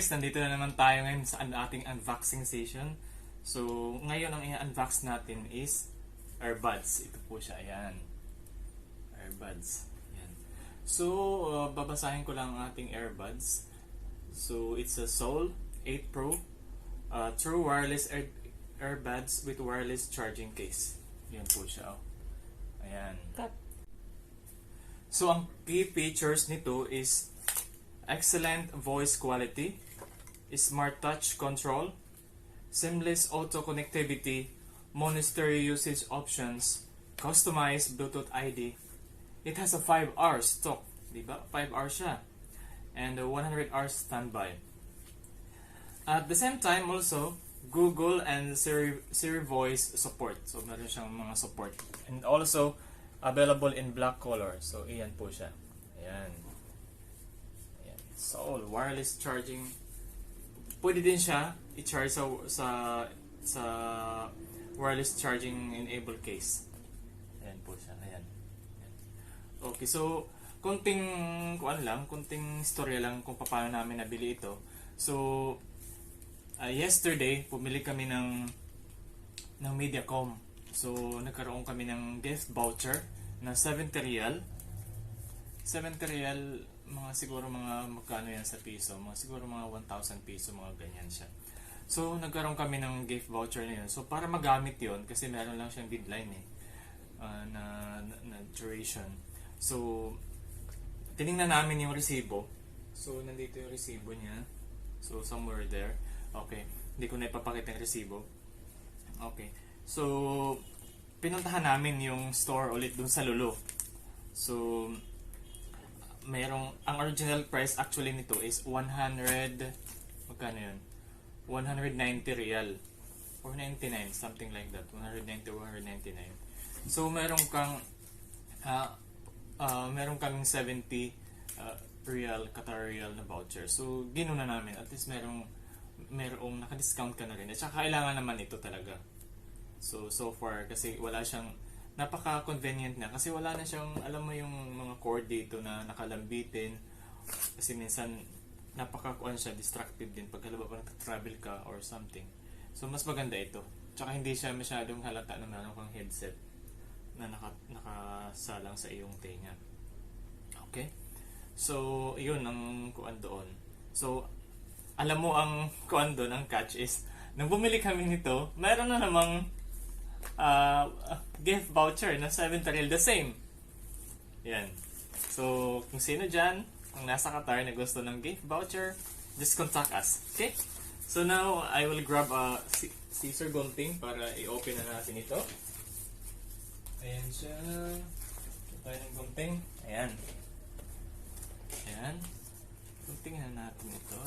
guys, nandito na naman tayo ngayon sa ating unboxing session. So, ngayon ang i-unbox natin is EARBUDS. Ito po siya, ayan. EARBUDS. Ayan. So, babasahin ko lang ang ating EARBUDS. So, it's a Soul 8 Pro True Wireless EARBUDS with wireless charging case. Ayan po siya. Ayan. So, ang key features nito is excellent voice quality, smart touch control, seamless auto connectivity, mono stereo usage options, customized Bluetooth ID. It has a 5 hours stock, diba? 5 hours siya. And 100 hours standby. At the same time also, Google and Siri voice support. So meron siyang mga support. And also, available in black color. So iyan po siya. Ayan. Soul wireless charging. Pwede din siya i-charge sa wireless charging enable case. Ayan po siya. Ayan. Okay, so konting konting istorya lang kung paano namin nabili ito. So yesterday pumili kami ng Mediacom. So nagkaroon kami ng gift voucher na 70 real. 70 real, siguro magkano yan sa piso, siguro mga 1,000 piso, mga ganyan siya. So nagkaroon kami ng gift voucher na yun. So para magamit yon kasi meron lang siyang deadline na duration. So tiningnan namin yung resibo. So nandito yung resibo niya. So somewhere there. Okay, hindi ko na ipapakita yung resibo. Okay, so pinuntahan namin yung store ulit dun sa Lulu. So ang original price actually nito is 100, magkano yun? 190 real. 499, something like that. 190 or 199. So meron kaming 70 real, Qatar real na voucher. So ginuna namin. At least merong naka-discount ka na rin. At saka kailangan naman ito talaga. So far, kasi wala siyang, napaka-convenient na kasi wala na siyang, alam mo yung mga cord dito na nakalambitin kasi minsan napaka-kuan siya, destructive din pag halimbawa nag-travel ka or something. So mas maganda ito, tsaka hindi siya masyadong halata na meron kang headset na nakasalang sa iyong tenga. Okay, so yun ang kuan doon. So alam mo ang kuan doon, ang catch is nung bumili kami nito, meron na namang gift voucher na 70 real, the same. Yan. So, kung sino dyan, kung nasa Qatar na gusto ng gift voucher, just contact us. Okay? So now, I will grab a scissor gunting para i-open na natin ito. Ayan siya. Tayo ng gunting. Ayan. Ayan. Guntingin na natin ito.